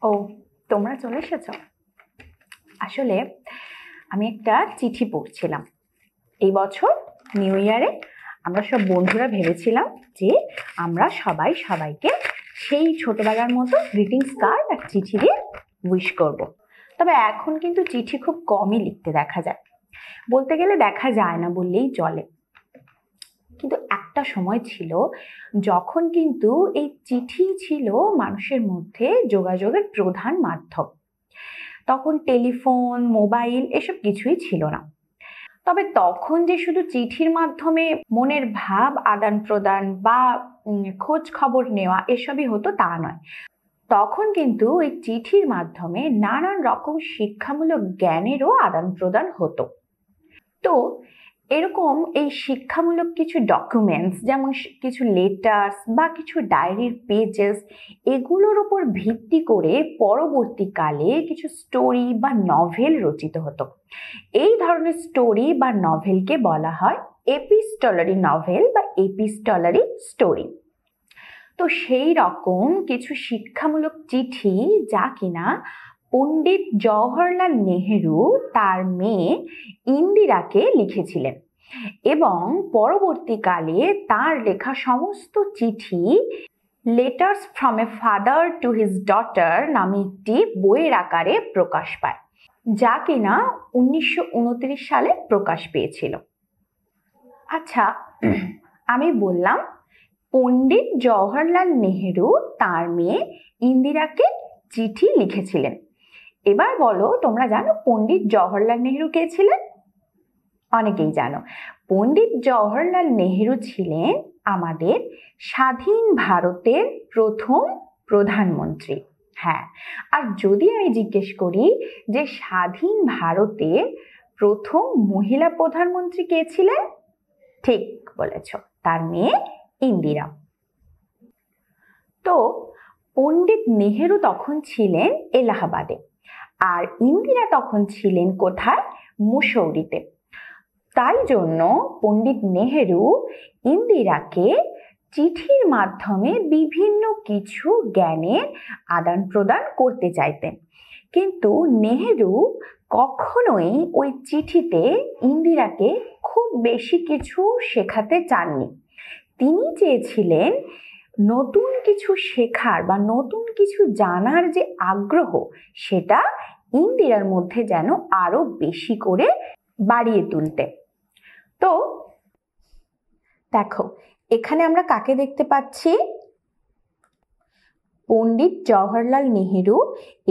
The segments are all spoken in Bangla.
ও, তোমরা চলে এসেছো। আসলে আমি একটা চিঠি পড়ছিলাম। এই বছর নিউ ইয়ারে আমরা সব বন্ধুরা ভেবেছিলাম যে আমরা সবাই সবাইকে সেই ছোটবেলার মতো গ্রিটিংস কার্ড আর চিঠি দিয়ে উইশ করব। তবে এখন কিন্তু চিঠি খুব কমই লিখতে দেখা যায়, বলতে গেলে দেখা যায় না বললেই চলে। কিন্তু একটা সময় ছিল যখন কিন্তু এই চিঠি ছিল মানুষের মধ্যে যোগাযোগের প্রধান মাধ্যম। তখন টেলিফোন, মোবাইল এসব কিছুই ছিল না। তবে তখন যে শুধু চিঠির মাধ্যমে মনের ভাব আদান প্রদান বা খোঁজ খবর নেওয়া এসবই হতো তা নয়। তখন কিন্তু ওই চিঠির মাধ্যমে নানান রকম শিক্ষামূলক জ্ঞানেরও আদান প্রদান হতো। তো এরকম এই শিক্ষামূলক কিছু ডকুমেন্টস, যেমন কিছু লেটার্স বা কিছু ডায়েরির পেজেস, এগুলোর উপর ভিত্তি করে পরবর্তীকালে কিছু স্টোরি বা নভেল রচিত হতো। এই ধরনের স্টোরি বা নভেলকে বলা হয় এপিস্টলারি নভেল বা এপিস্টলারি স্টোরি। তো সেই রকম কিছু শিক্ষামূলক চিঠি যা কিনা পণ্ডিত জওহরলাল নেহেরু তার মেয়ে ইন্দিরাকে লিখেছিলেন, এবং পরবর্তীকালে তার লেখা সমস্ত চিঠি letters from a father to his daughter নামে একটি বইয়ের আকারে প্রকাশ পায়, যা কিনা 1929 সালে প্রকাশ পেয়েছিল। আচ্ছা, আমি বললাম পণ্ডিত জওহরলাল নেহেরু তার মেয়ে ইন্দিরাকে চিঠি লিখেছিলেন। এবার বলো, তোমরা জানো পণ্ডিত জওহরলাল নেহেরু কে ছিলেন? অনেকেই জানো। পণ্ডিত জওহরলাল নেহেরু ছিলেন আমাদের স্বাধীন ভারতের প্রথম প্রধানমন্ত্রী। হ্যাঁ, আর যদি আমি জিজ্ঞেস করি যে স্বাধীন ভারতের প্রথম মহিলা প্রধানমন্ত্রী কে ছিলেন, ঠিক বলেছ, তার মেয়ে ইন্দিরা। তো পণ্ডিত নেহেরু তখন ছিলেন এলাহাবাদে, আর ইন্দিরা তখন ছিলেন কোথায়? মুসৌরিতে। তাই জন্য পণ্ডিত নেহেরু ইন্দিরাকে চিঠির মাধ্যমে বিভিন্ন কিছু জ্ঞানের আদান প্রদান করতে চাইতেন, কিন্তু নেহেরু কখনোই ওই চিঠিতে ইন্দিরাকে খুব বেশি কিছু শেখাতে চাননি। তিনি চেয়েছিলেন নতুন কিছু শেখার বা নতুন কিছু জানার যে আগ্রহ, সেটা ইন্দিরার মধ্যে যেন আরো বেশি করে বাড়িয়ে তুলতে। তো দেখো, এখানে আমরা কাকে দেখতে পাচ্ছি? পণ্ডিত জওহরলাল নেহেরু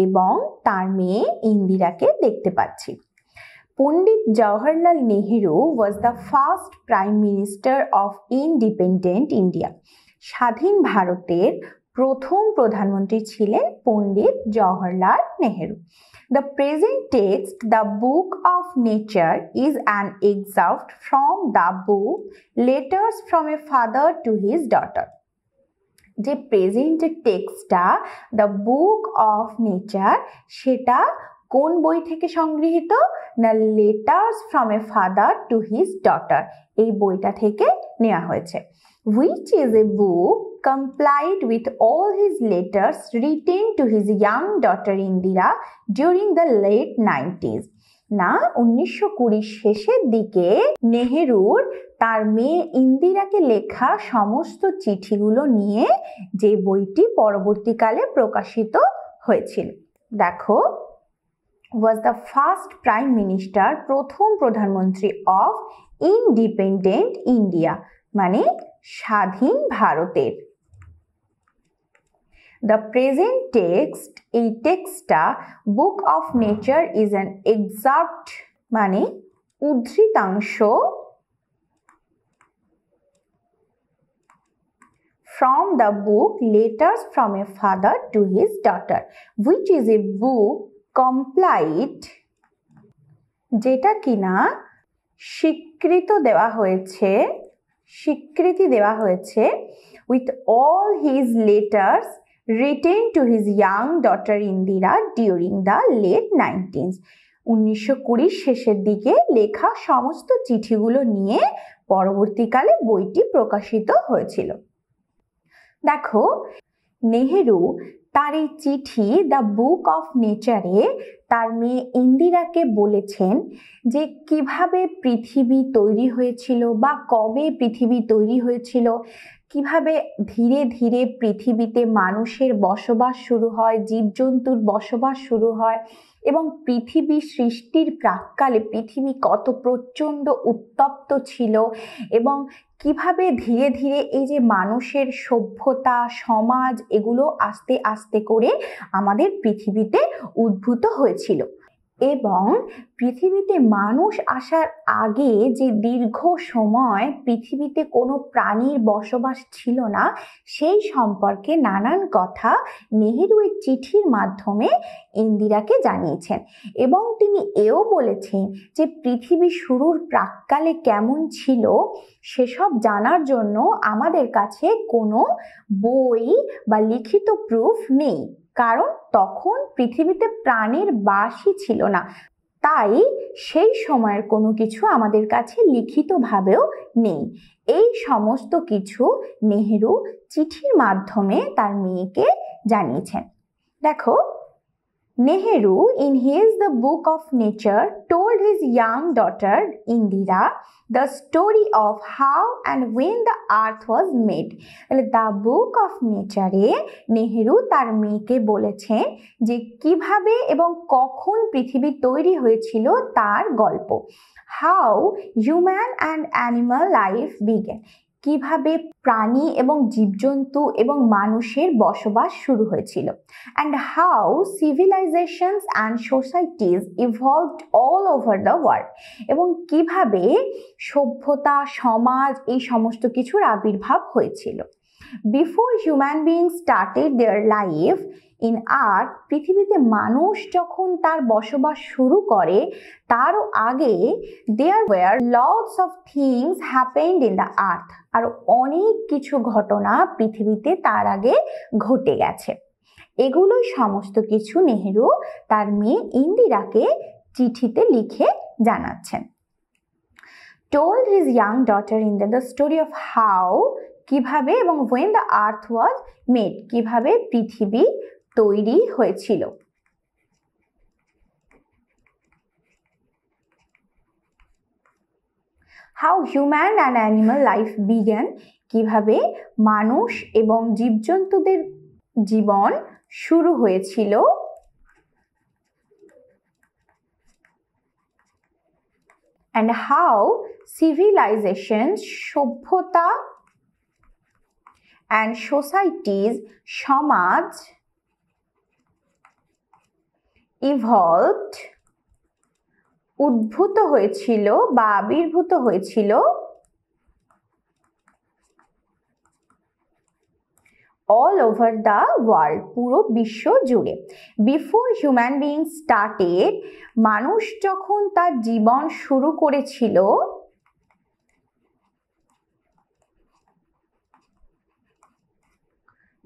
এবং তার মেয়ে ইন্দিরাকে দেখতে পাচ্ছি। Pandit Jawaharlal Nehru was the first prime minister of independent India. স্বাধীন ভারতের প্রথম প্রধানমন্ত্রী ছিলেন Pandit Jawaharlal Nehru. The present text, the Book of Nature, is an excerpt from the book Letters from a Father to His Daughter. যে প্রেজেন্ট টেক্সটটা দ্য বুক অফ নেচার, সেটা কোন বই থেকে সংগৃহীত? না, letters from a father to his daughter, এই বইটা থেকে নেওয়া হয়েছে। Which is a book complied with all his letters written to his young daughter Indira during the late 90s. না, 1920 শেষের দিকে নেহেরুর তার মেয়ে ইন্দিরাকে লেখা সমস্ত চিঠিগুলো নিয়ে যে বইটি পরবর্তীকালে প্রকাশিত হয়েছিল। দেখো, was the first prime minister, প্রথম প্রধানমন্ত্রী অফ ইন্ডিপেন্ডেন্ট ইন্ডিয়া, মানে স্বাধীন ভারতের। The present text, এই টেক্সটটা book of nature is an excerpt, মানে উদ্ধৃতাংশ, from the book Letters from a Father to His Daughter, which is a book complied, যেটা কিনা স্বীকৃতি দেওয়া হয়েছে with all his letters written to his young daughter Indira during the late 90s. 1920 শেষের দিকে লেখা সমস্ত চিঠিগুলো নিয়ে পরবর্তীকালে বইটি প্রকাশিত হয়েছিল। দেখো, নেহেরু তার এই চিঠি দ্য বুক অফ নেচারে তার মেয়ে ইন্দিরাকে বলেছেন যে কিভাবে পৃথিবী তৈরি হয়েছিল বা কবে পৃথিবী তৈরি হয়েছিল, কিভাবে ধীরে ধীরে পৃথিবীতে মানুষের বসবাস শুরু হয়, জীবজন্তুর বসবাস শুরু হয় এবং পৃথিবী সৃষ্টির প্রাক্কালে পৃথিবী কত প্রচণ্ড উত্তপ্ত ছিল এবং কিভাবে ধীরে ধীরে এই যে মানুষের সভ্যতা সমাজ এগুলো আস্তে আস্তে করে আমাদের পৃথিবীতে উদ্ভূত হয়েছিল। এবং পৃথিবীতে মানুষ আসার আগে যে দীর্ঘ সময় পৃথিবীতে কোনো প্রাণীর বসবাস ছিল না সেই সম্পর্কে নানান কথা নেহেরু এই চিঠির মাধ্যমে ইন্দিরাকে জানিয়েছেন। এবং তিনি এও বলেছেন যে পৃথিবী শুরুর প্রাক্কালে কেমন ছিল সেসব জানার জন্য আমাদের কাছে কোনো বই বা লিখিত প্রুফ নেই, কারণ তখন পৃথিবীতে প্রাণের বাসই ছিল না, তাই সেই সময়ের কোনো কিছু আমাদের কাছে লিখিতভাবেও নেই। এই সমস্ত কিছু নেহেরু চিঠির মাধ্যমে তার মেয়েকে জানিয়েছেন। দেখো, Nehru, in his The Book of Nature, told his young daughter Indira the story of how and when the earth was made. The Book of Nature Nehru তার মেয়েকে বলেছেন যে কিভাবে এবং কখন পৃথিবী তৈরি হয়েছিল তার গল্প। How human and animal life began. কিভাবে প্রাণী এবং জীবজন্তু এবং মানুষের বসবাস শুরু হয়েছিল। And how civilizations and societies evolved all over the world. এবং কিভাবে সভ্যতা সমাজ এই সমস্ত কিছুর আবির্ভাব হয়েছিল। Before human beings started their life in earth, পৃথিবীতে মানুষ যখন তার বসবাস শুরু করে তারও আগে there were lots of things happened in the earth. আর অনেক কিছু ঘটনা পৃথিবীতে তার আগে ঘটে গেছে। এগুলোই সমস্ত কিছু নেহেরু তার মেয়ে ইন্দিরাকে চিঠিতে লিখে জানাচ্ছেন। Told his young daughter Indira the story of how কিভাবে এবং when the earth was made, কিভাবে পৃথিবী তৈরি হয়েছিল। How human and animal life began, কিভাবে মানুষ এবং জীবজন্তুদের জীবন শুরু হয়েছিল। And how civilizations, সভ্যতা and societies, সমাজ evolved, উদ্ভূত হয়েছিল বা আবির্ভূত হয়েছিল all over the world, পুরো বিশ্ব জুড়ে। Before human beings started, মানুষ যখন তার জীবন শুরু করেছিল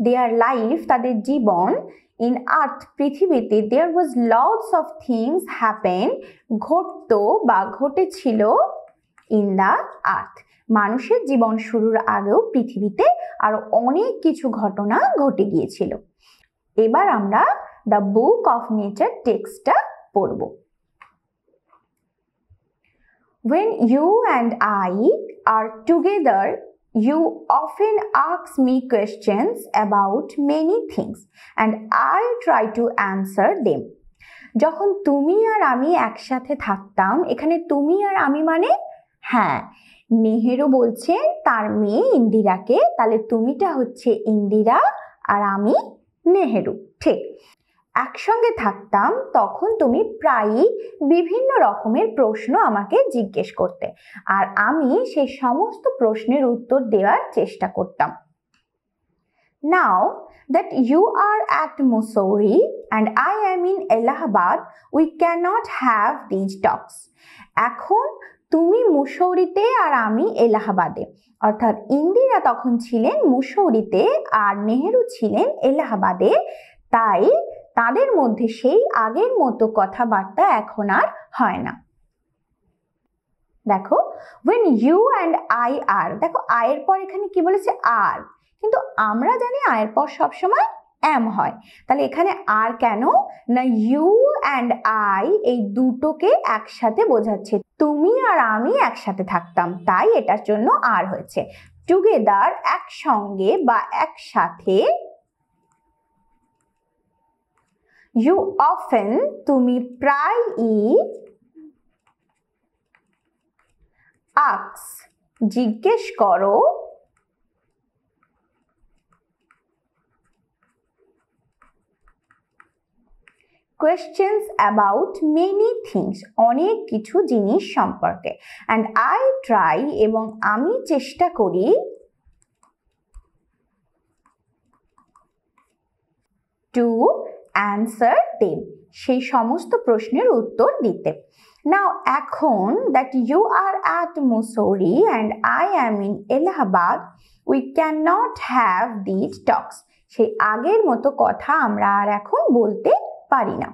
their life, তাদের জীবন in earth, পৃথিবীতে there was lots of things happen, ঘটতো বা ঘটেছিল in the earth, মানুষের জীবন শুরুর আগেও পৃথিবীতে আরো অনেক কিছু ঘটনা ঘটে গিয়েছিল। এবার আমরা দ্য বুক অফ নেচার টেক্সটটা পড়ব। When you and I are together, you often ask me questions about many things and I try to answer them. যখন তুমি আর আমি একসাথে থাকতাম, এখানে তুমি আর আমি মানে হ্যাঁ, নেহেরু বলছেন তার মেয়ে ইন্দিরাকে, তাহলে তুমিটা হচ্ছে ইন্দিরা আর আমি নেহেরু, ঠিক। একসঙ্গে থাকতাম তখন তুমি প্রায়ই বিভিন্ন রকমের প্রশ্ন আমাকে জিজ্ঞেস করতে আর আমি সেই সমস্ত প্রশ্নের উত্তর দেওয়ার চেষ্টা করতাম। Now that you are at Mussoorie and I am in Allahabad, we cannot have these talks. এখন তুমি মুসৌরিতে আর আমি এলাহাবাদে, অর্থাৎ ইন্দিরা তখন ছিলেন মুসৌরিতে আর নেহেরু ছিলেন এলাহাবাদে, তাই তাদের মধ্যে সেই আগের মতো কথাবার্তা এখন আর হয় না। দেখো, when you and I are, দেখো I এর পর এখানে কি বলেছে আর, কিন্তু আমরা জানি আয়ের পর সবসময় am হয়, তাহলে এখানে আর কেন না ইউ অ্যান্ড আই এই দুটোকে একসাথে বোঝাচ্ছে, তুমি আর আমি একসাথে থাকতাম, তাই এটার জন্য আর হয়েছে। টুগেদার একসঙ্গে বা একসাথে, ইউ অফেন তুমি প্রায়ই, আস্ক জিজ্ঞেস করো, questions about many things অনেক কিছু জিনিস সম্পর্কে, and I try এবং আমি চেষ্টা করি to answer them সেই সমস্ত প্রশ্নের উত্তর দিতে। Now এখন that you are at Mussoorie and I am in Allahabad, we cannot have these talks সেই আগের মতো কথা আমরা আর এখন বলতে পারি না।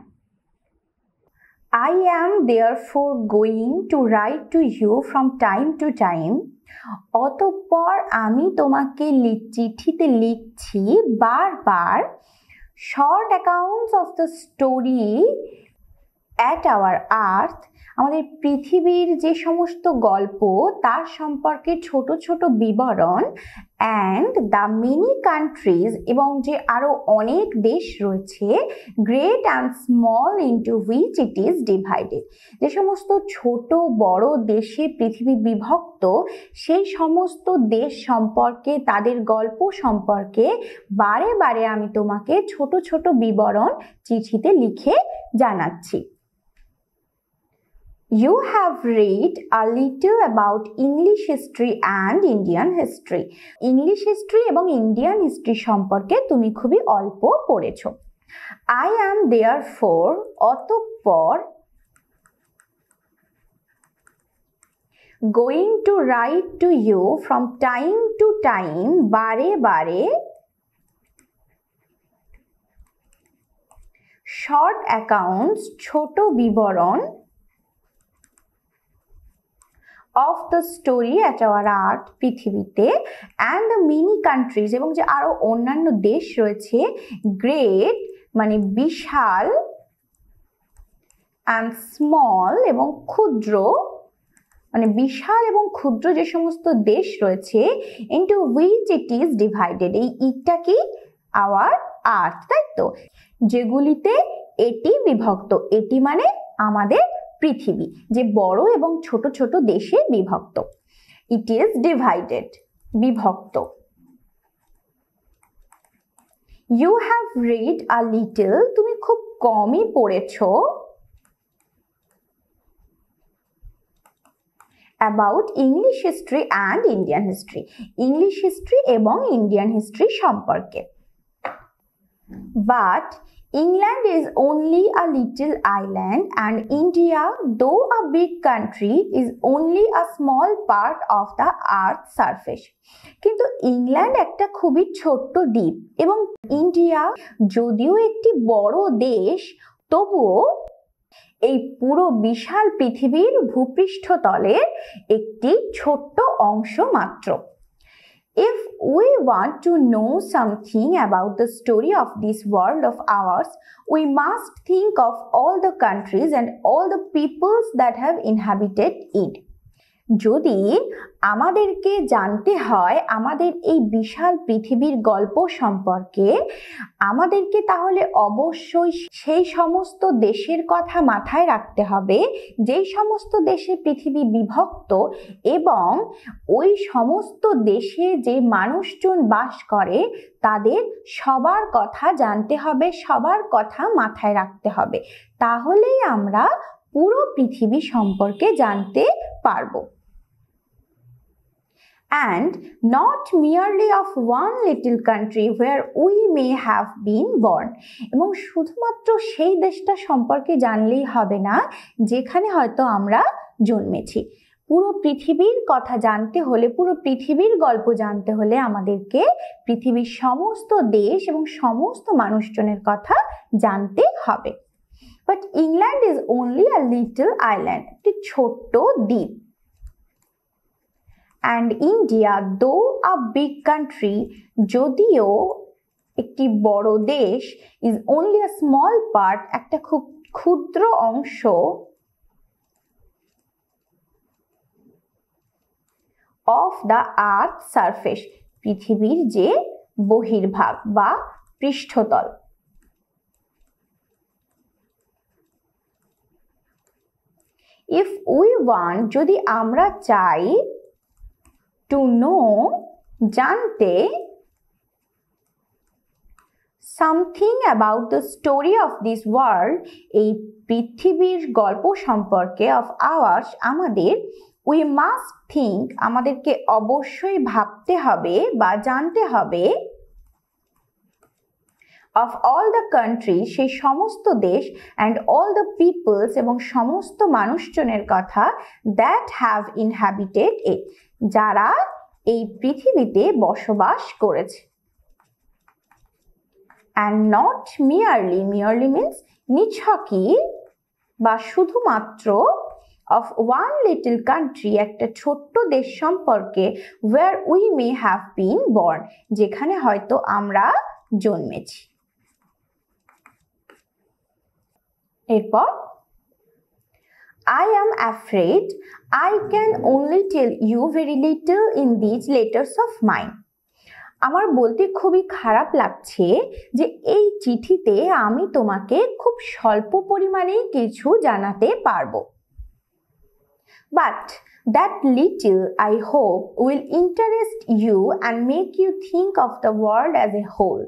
I am therefore going to write to you from time to time, অতঃপর আমি তোমাকে চিঠিতে লিখছি বারবার, short accounts of the story at our earth আমাদের পৃথিবীর যে সমস্ত গল্প তার সম্পর্কে ছোট ছোট বিবরণ, and the many countries এবং যে আরো অনেক দেশ রয়েছে, great and small into which it is divided যে সমস্ত ছোট বড় দেশে পৃথিবী বিভক্ত সেই সমস্ত দেশ সম্পর্কে তাদের গল্প সম্পর্কে বারে বারে আমি তোমাকে ছোট ছোট বিবরণ চিঠিতে লিখে জানাচ্ছি। You have read a little about English history and Indian history. English history এবং Indian history সম্পর্কে তুমি খুবই অল্প পড়েছো। I am therefore অতঃপর going to write to you from time to time বারে বারে, short accounts ছোট বিবরণ, of the story at our earth পৃথিবীতে, and the many countries এবং যে আরো অন্যান্য দেশ রয়েছে, great মানে বিশাল, and small এবং ক্ষুদ্র মানে বিশাল এবং ক্ষুদ্র যে সমস্ত দেশ রয়েছে, into which it is divided এই ইটটা কি our earth, তাই তো, যেগুলিতে এটি বিভক্ত, এটি মানে আমাদের পৃথিবী যে বড় এবং ছোট ছোট দেশে বিভক্ত, it is divided বিভক্ত। You have read a little তুমি খুব কমই পড়েছো, about English history and Indian history English history এবং Indian history সম্পর্কে, but England is only a little island and India, though a big country, is only a small part of the earth's surface কিন্তু ইংল্যান্ড একটা খুবই ছোট্ট দ্বীপ এবং ইন্ডিয়া যদিও একটি বড় দেশ তবুও এই পুরো বিশাল পৃথিবীর ভূপৃষ্ঠতলের একটি ছোট্ট অংশ মাত্র। If we want to know something about the story of this world of ours, we must think of all the countries and all the peoples that have inhabited it. যদি আমাদেরকে জানতে হয় আমাদের এই বিশাল পৃথিবীর গল্প সম্পর্কে, আমাদেরকে তাহলে অবশ্যই সেই সমস্ত দেশের কথা মাথায় রাখতে হবে যেই সমস্ত দেশে পৃথিবী বিভক্ত এবং ওই সমস্ত দেশে যে মানুষজন বাস করে তাদের সবার কথা জানতে হবে, সবার কথা মাথায় রাখতে হবে, তাহলেই আমরা পুরো পৃথিবী সম্পর্কে জানতে পারবো। And not merely of one little country where we may have been born এবং শুধুমাত্র সেই দেশটা সম্পর্কে জানলেই হবে না যেখানে হয়তো আমরা জন্মেছি। পুরো পৃথিবীর কথা জানতে হলে, পুরো পৃথিবীর গল্প জানতে হলে আমাদেরকে পৃথিবীর সমস্ত দেশ এবং সমস্ত মানুষজনের কথা জানতে হবে। But England is only a little island, একটি ছোট্ট দ্বীপ। and India, though a big country, যদিও একটি বড় দেশ, is only a small part, একটা খুব ক্ষুদ্র অংশ of the earth surface, পৃথিবীর যে বহির্ভাগ বা পৃষ্ঠতল। If we want, যদি আমরা চাই, to know, জানতে, something about the story of this world, এই পৃথিবীর গল্প সম্পর্কে, of ours, আমাদের, we must think, আমাদেরকে অবশ্যই ভাবতে হবে বা জানতে হবে, of all the countries, সেই সমস্ত দেশ, and all the peoples, এবং সমস্ত মানুষজনের কথা, that have inhabited it, যারা এই পৃথিবীতে বসবাস করেছে। And not merely, merely means নিছকই বা শুধুমাত্র, of one little country, একটা ছোট্ট দেশ সম্পর্কে, where we may have been born, যেখানে হয়তো আমরা জন্মেছি। এরপর I am afraid I can only tell you very little in these letters of mine. আমার বলতে খুবই খারাপ লাগছে যে এই চিঠিতে আমি তোমাকে খুব স্বল্প পরিমাণেই কিছু জানাতে পারবো। But that little, I hope, will interest you and make you think of the world as a whole.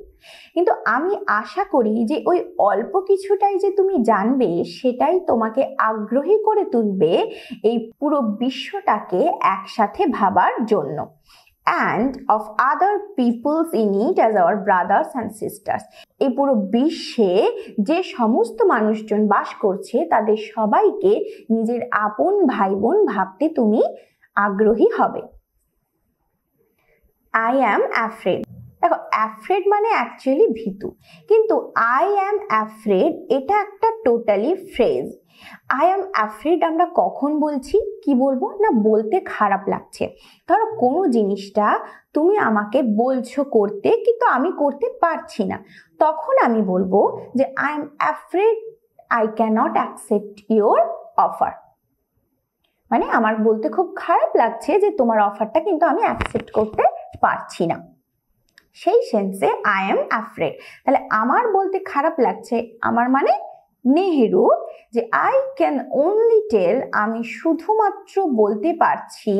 কিন্তু আমি আশা করি যে ওই অল্প কিছুটাই যে তুমি জানবে সেটাই তোমাকে আগ্রহী করে তুলবে এই পুরো বিশ্বটাকে একসাথে ভাবার জন্য। And of other peoples in it as our brothers and sisters. এই পুরো বিশ্বে যে সমস্ত মানুষজন বাস করছে তাদের সবাইকে নিজের আপন ভাই বোন ভাবতে তুমি আগ্রহী হবে। I am afraid, দেখো afraid মানে অ্যাকচুয়ালি ভীতু, কিন্তু I am afraid এটা একটা totally phrase. I am afraid আমরা কখন বলছি, কি বলবো না, বলতে খারাপ লাগছে। ধরো কোনো জিনিসটা তুমি আমাকে বলছো করতে কিন্তু আমি করতে পারছি না, তখন আমি বলবো যে I am afraid I cannot accept your offer, মানে আমার বলতে খুব খারাপ লাগছে যে তোমার অফারটা কিন্তু আমি অ্যাকসেপ্ট করতে পারছি না। সেই সেন্সে I am afraid, তাহলে আমার বলতে খারাপ লাগছে, আমার মানে নেহেরু, যে I can only tell, আমি শুধুমাত্র বলতে পারছি,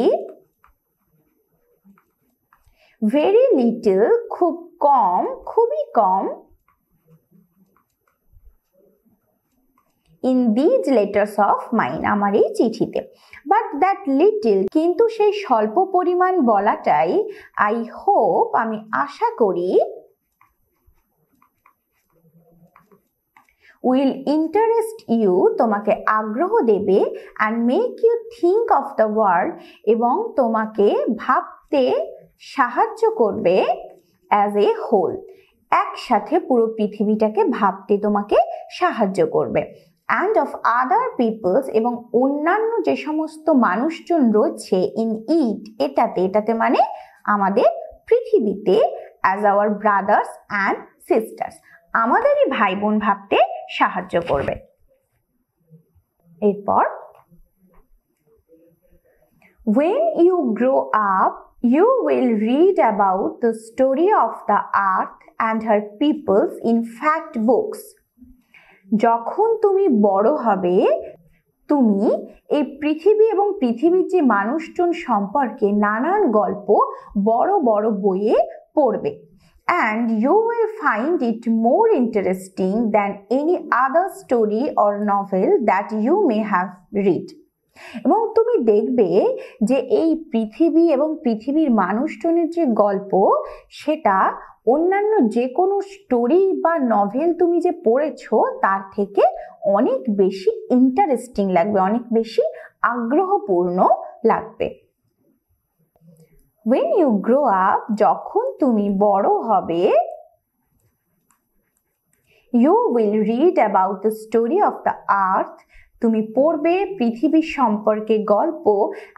very little, খুব কম, খুবই কম, in these letters of mine, আমার এই চিঠিতে। But that little, কিন্তু সেই স্বল্প পরিমাণ বলাটাই, I hope, আমি আশা করি, will interest you, তোমাকে আগ্রহ দেবে, and make you think of the world, এবং তোমাকে ভাবতে সাহায্য করবে, as a whole, একসাথে পুরো পৃথিবীটাকে ভাবতে তোমাকে সাহায্য করবে। And of other peoples, এবং অন্যান্য যে সমস্ত মানুষজন রয়েছে in it, এটাতে মানে আমাদের পৃথিবীতে, as our brothers and sisters, আমাদেরই ভাই বোন ভাবতে সাহায্য করবে। এরপর when you grow up you will read about the story of the earth and her peoples in fact books. যখন তুমি বড় হবে তুমি এই পৃথিবী এবং পৃথিবীর যে মানুষজন সম্পর্কে নানান গল্প বড় বড় বইয়ে পড়বে। And you will find it more interesting than any other story or novel that you may have read. এবং তুমি দেখবে যে এই পৃথিবী এবং পৃথিবীর মানুষজনের যে গল্প সেটা অন্যান্য যে কোনো স্টোরি বা নভেল তুমি যে পড়েছো তার থেকে অনেক বেশি ইন্টারেস্টিং লাগবে, অনেক বেশি আগ্রহপূর্ণ লাগবে। When you grow up, যখন তুমি বড় হবে, you will read about the story of the earth, তুমি পড়বে পৃথিবীর সম্পর্কে গল্প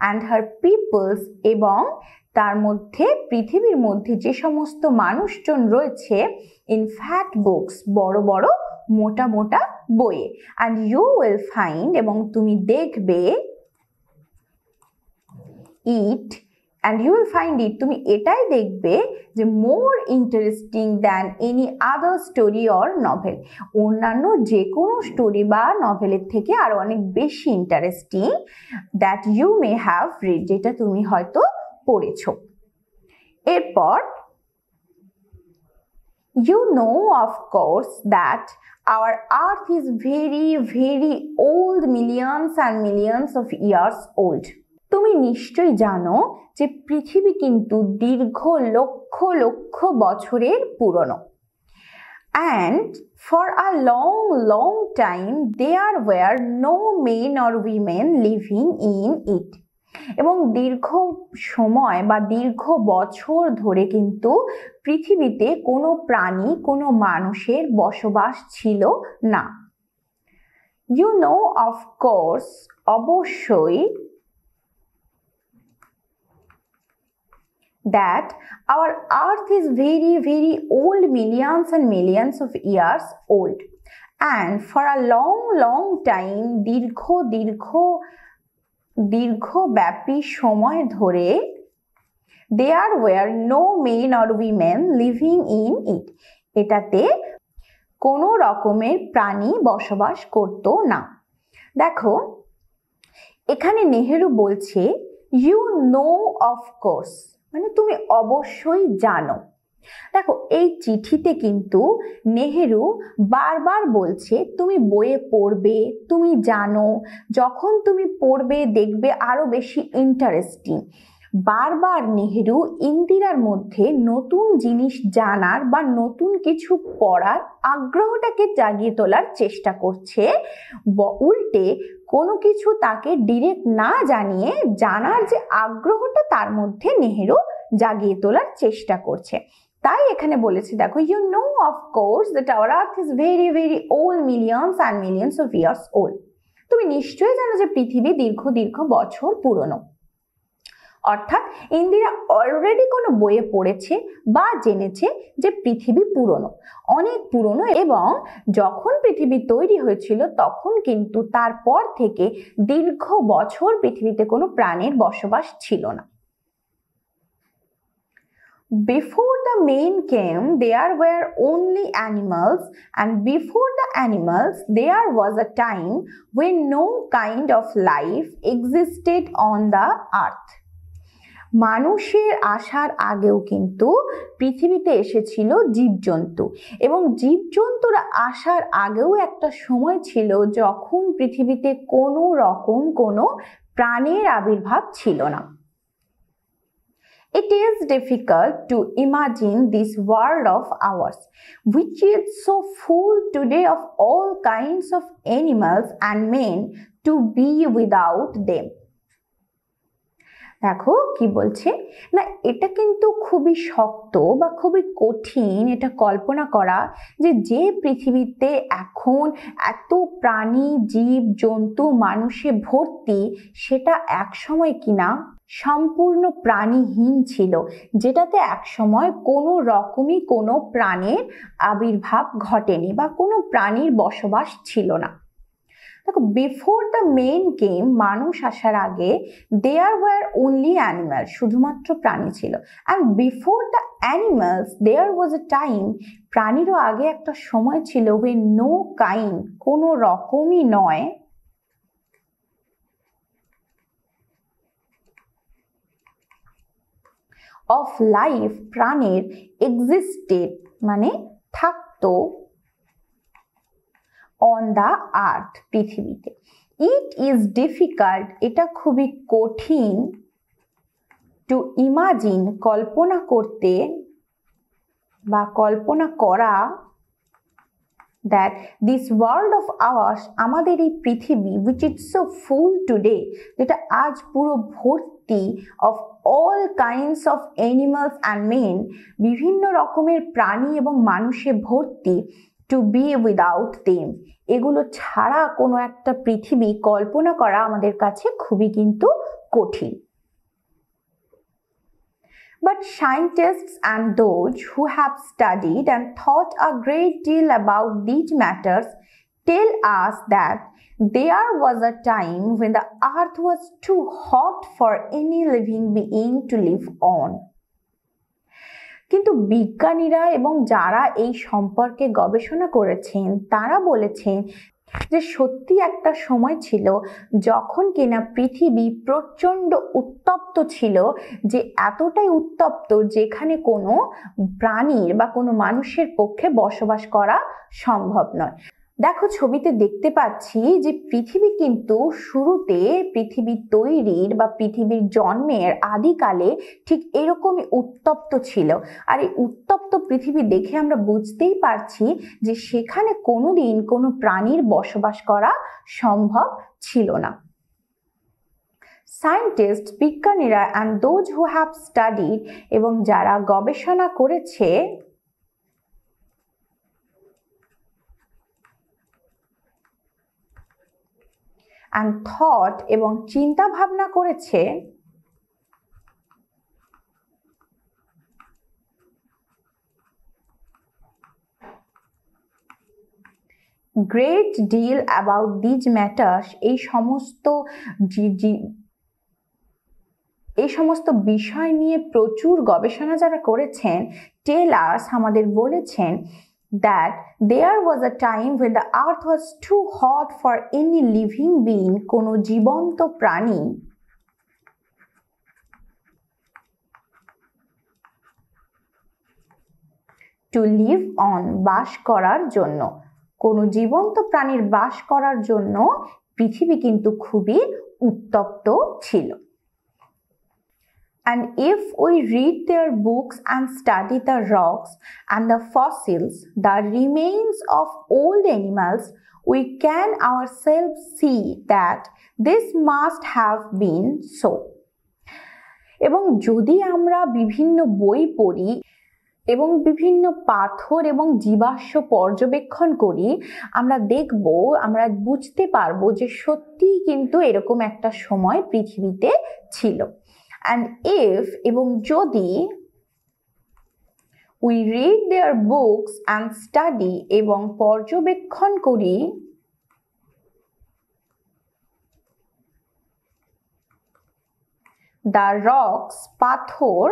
অ্যান্ড হার পিপলস, এবং তার মধ্যে পৃথিবীর মধ্যে যে সমস্ত মানুষজন রয়েছে ইন ফ্যাট বুকস, বড় বড় মোটা মোটা বইয়ে। অ্যান্ড ইউ উইল ফাইন্ড, এবং তুমি দেখবে ইট, and you will find it, তুমি এটাই দেখবে যে more interesting than any other story or novel, অন্যান্য যে কোনো স্টোরি বা নভেলের থেকে আরো অনেক বেশি interesting, that you may have read, যেটা তুমি হয়তো পড়েছো। এরপর you know of course that our earth is very very old, millions and millions of years old, তুমি নিশ্চয়ই জানো যে পৃথিবী কিন্তু দীর্ঘ লক্ষ লক্ষ বছরের পুরনো। and for a long long time there were no men or women living in it, এবং দীর্ঘ সময় বা দীর্ঘ বছর ধরে কিন্তু পৃথিবীতে কোনো প্রাণী, কোনো মানুষের বসবাস ছিল না। you know of course, অবশ্যই, that our earth is very very old, millions and millions of years old, and for a long long time, দীর্ঘ দীর্ঘ দীর্ঘব্যাপী সময় ধরে there were no men or women living in it, এটাতে কোনো রকমের প্রাণী বসবাস করত না। দেখো এখানে নেহেরু বলছে you know of course, মানে তুমি অবশ্যই জানো। দেখো এই চিঠিতে কিন্তু নেহেরু বারবার বলছে তুমি বইয়ে পড়বে, তুমি জানো, যখন তুমি পড়বে দেখবে আরো বেশি ইন্টারেস্টিং। বারবার নেহেরু ইন্দিরার মধ্যে নতুন জিনিস জানার বা নতুন কিছু পড়ার আগ্রহটাকে জাগিয়ে তোলার চেষ্টা করছে, উল্টে কোনো কিছু তাকে ডিরেক্ট না জানিয়ে জানার যে আগ্রহটা তার মধ্যে নেহেরু জাগিয়ে তোলার চেষ্টা করছে। তাই এখানে বলেছে দেখো you know of course that our earth is very very old, millions and millions of years old, তুমি নিশ্চয়ই জানো যে পৃথিবী দীর্ঘ দীর্ঘ বছর পুরনো। অর্থাৎ ইন্দিরা অলরেডি কোনো বইয়ে পড়েছে বা জেনেছে যে পৃথিবী পুরনো, অনেক পুরনো, এবং যখন পৃথিবী তৈরি হয়েছিল তখন কিন্তু তারপর থেকে দীর্ঘ বছর পৃথিবীতে কোনো প্রাণীর বসবাস ছিল না। Before the men came, there were only animals, and before the animals, there was a time when no kind of life existed on the earth. মানুষের আসার আগেও কিন্তু পৃথিবীতে এসেছিল জীবজন্তু, এবং জীবজন্তুরা আসার আগেও একটা সময় ছিল যখন পৃথিবীতে কোনো রকম কোনো প্রাণের আবির্ভাব ছিল না। It is difficult to imagine this world of ours, which is so full today of all kinds of animals and men, to be without them. দেখো কি বলছে না, এটা কিন্তু খুবই শক্ত বা খুবই কঠিন এটা কল্পনা করা যে পৃথিবীতে এখন এত প্রাণী, জীব জন্তু, মানুষে ভর্তি, সেটা একসময় কিনা সম্পূর্ণ প্রাণীহীন ছিল, যেটাতে একসময় কোনো রকমই কোনো প্রাণের আবির্ভাব ঘটেনি বা কোনো প্রাণীর বসবাস ছিল না। দেখো বিফোর দ্য মেন কেম, মানুষ আসার আগে দেয়ার ওয়ার অনলি অ্যানিমাল, শুধুমাত্র প্রাণী ছিল। And before the animals there was a time, প্রাণীরও আগে একটা সময় ছিল ওয়ে নো কাইন্ড, কোনো রকমই নয়, অফ লাইফ, প্রাণের, এক্সিস্টেড মানে থাকতো, অন দ্য আর্থ, পৃথিবীতে। ইট ইজ ডিফিকাল্ট, এটা খুবই কঠিন, টু ইমাজিন, কল্পনা করতে বা কল্পনা করা, that this world of ours, আমাদের এই পৃথিবী, which is so full today, যেটা আজ পুরো ভর্তি, of all kinds of animals and men, বিভিন্ন রকমের প্রাণী এবং মানুষে ভর্তি, to be without them, এগুলো ছাড়া কোনো একটা পৃথিবী কল্পনা করা আমাদের কাছে খুবই কিন্তু কঠিন। But scientists and those who have studied and thought a great deal about these matters tell us that there was a time when the earth was too hot for any living being to live on. কিন্তু বিজ্ঞানীরা এবং যারা এই সম্পর্কে গবেষণা করেছেন তারা বলেছেন যে সত্যি একটা সময় ছিল যখন কিনা পৃথিবী প্রচণ্ড উত্তপ্ত ছিল, যে এতটাই উত্তপ্ত যেখানে কোনো প্রাণীর বা কোনো মানুষের পক্ষে বসবাস করা সম্ভব নয়। দেখো ছবিতে দেখতে পাচ্ছি যে পৃথিবী কিন্তু শুরুতে পৃথিবী তৈরির বা পৃথিবীর জন্মের আদিকালে ঠিক এরকমই উত্তপ্ত ছিল। আর এই উত্তপ্ত পৃথিবী দেখে আমরা বুঝতেই পারছি যে সেখানে কোনোদিন কোনো প্রাণীর বসবাস করা সম্ভব ছিল না। সায়েন্টিস্ট, বিজ্ঞানীরা and those who have studied, এবং যারা গবেষণা করেছে and thought, এবং চিন্তা ভাবনা করেছে great deal about these matters, এই সমস্ত বিষয় নিয়ে প্রচুর গবেষণা যারা করেছেন, tell us, আমাদের বলেছেন that there was a time when the earth was too hot for any living being, কোনো জীবন্ত প্রাণী to live on, বাস করার জন্য, কোনো জীবন্ত প্রাণীর বাস করার জন্য পৃথিবী কিন্তু খুবই উত্তপ্ত ছিল। And if we read their books and study the rocks and the fossils, the remains of old animals, we can ourselves see that this must have been so. এবং যদি আমরা বিভিন্ন বই পড়ি এবং বিভিন্ন পাথর এবং জীবাশ্ম পর্যবেক্ষণ করি, আমরা বুঝতে পারবো যে সত্যিই কিন্তু এরকম একটা সময় পৃথিবীতে ছিল। And if, এবং যদি we read their books and study, এবং পর্যবেক্ষণ করি the rocks, পাথর,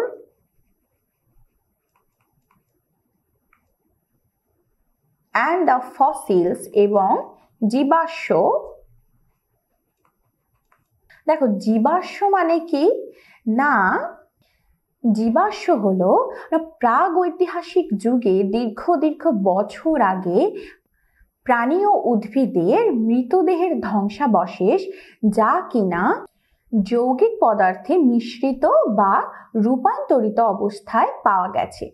and the fossils, এবং জীবাশ্ম। দেখো জীবাশ্ম মানে কি না, জীবাশ্ম হলো প্রাগৈতিহাসিক যুগে দীর্ঘ বছর আগে প্রাণী ও উদ্ভিদের মৃতদেহের ধ্বংসাবশেষ, যা কিনা যৌগিক পদার্থে মিশ্রিত বা রূপান্তরিত অবস্থায় পাওয়া গেছে,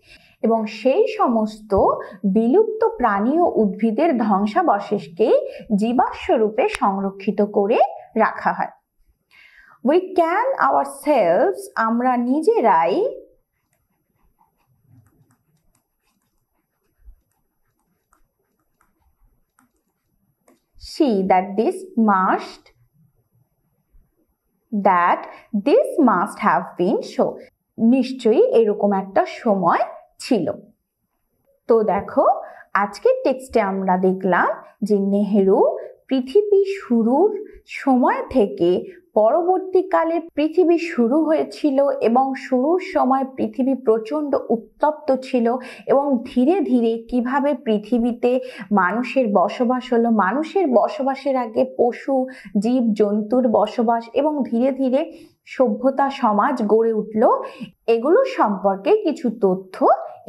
এবং সেই সমস্ত বিলুপ্ত প্রাণী ও উদ্ভিদের ধ্বংসাবশেষকে জীবাশ্ম রূপে সংরক্ষিত করে রাখা হয়। We can ourselves, আমরা নিজেরাই see that this must have been so, নিশ্চয়ই এরকম একটা সময় ছিল। তো দেখো আজকের টেক্সটে আমরা দেখলাম যে নেহেরু পৃথিবী শুরুর সময় থেকে পরবর্তীকালে পৃথিবী শুরু হয়েছিল এবং শুরুর সময় পৃথিবী প্রচণ্ড উত্তপ্ত ছিল, এবং ধীরে ধীরে কিভাবে পৃথিবীতে মানুষের বসবাস হলো, মানুষের বসবাসের আগে পশু জীব জন্তুর বসবাস, এবং ধীরে ধীরে সভ্যতা সমাজ গড়ে উঠল, এগুলো সম্পর্কে কিছু তথ্য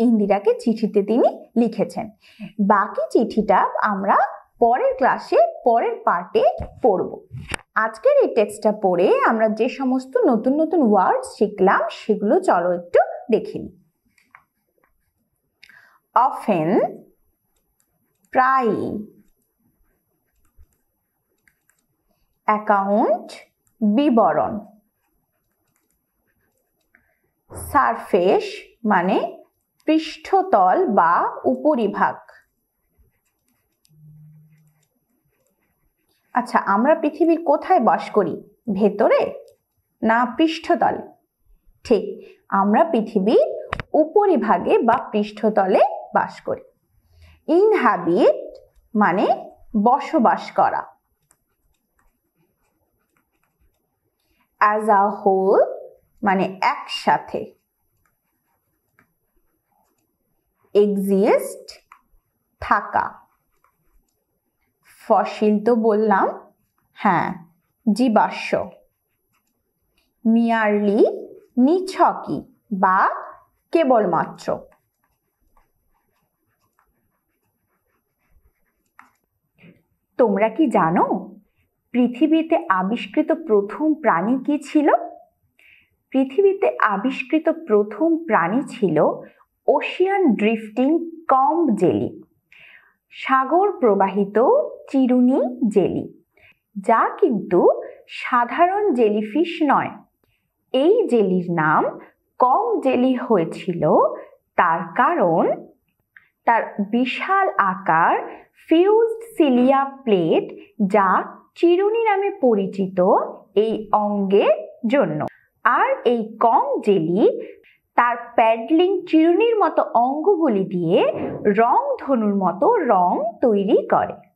ইন্দিরাকে চিঠিতে তিনি লিখেছেন। বাকি চিঠিটা আমরা পরের ক্লাসে পরের পার্টে পড়ব। আজকের এই টেক্সটটা পড়ে আমরা যে সমস্ত নতুন নতুন ওয়ার্ড শিখলাম সেগুলো চলো একটু দেখে নিই। অফেন, প্রায়ই, অ্যাকাউন্ট, বিবরণ, সারফেস মানে পৃষ্ঠতল বা উপরিভাগ, আচ্ছা, আমরা পৃথিবীর কোথায় বাস করি? ভেতরে না পৃষ্ঠতলে? ঠিক, আমরা পৃথিবীর উপরিভাগে বা পৃষ্ঠতলে বাস করি। ইনহ্যাবিট মানে বসবাস করা। অ্যাজ আ হোল মানে একসাথে। এক্সিস্ট থাকা। ফসিল তো বললাম, হ্যাঁ, জীবাশ্ম। মিয়ারলি নিছকই বা কেবলমাত্র। তোমরা কি জানো পৃথিবীতে আবিষ্কৃত প্রথম প্রাণী কি ছিল? পৃথিবীতে আবিষ্কৃত প্রথম প্রাণী ছিল ওশিয়ান ড্রিফটিং কম্ব জেলি, সাগর প্রবাহিত চিরুনি জেলি, যা কিন্তু সাধারণ জেলিফিশ নয়। এই জেলির নাম কম্ব জেলি হয়েছিল তার কারণ তার বিশাল আকার ফিউজড সিলিয়া প্লেট, যা চিরুনি নামে পরিচিত এই অঙ্গের জন্য। আর এই কম্ব জেলি তার প্যাডলিং চিরুনির মতো অঙ্গগুলি দিয়ে রং ধনুর মতো রং তৈরি করে।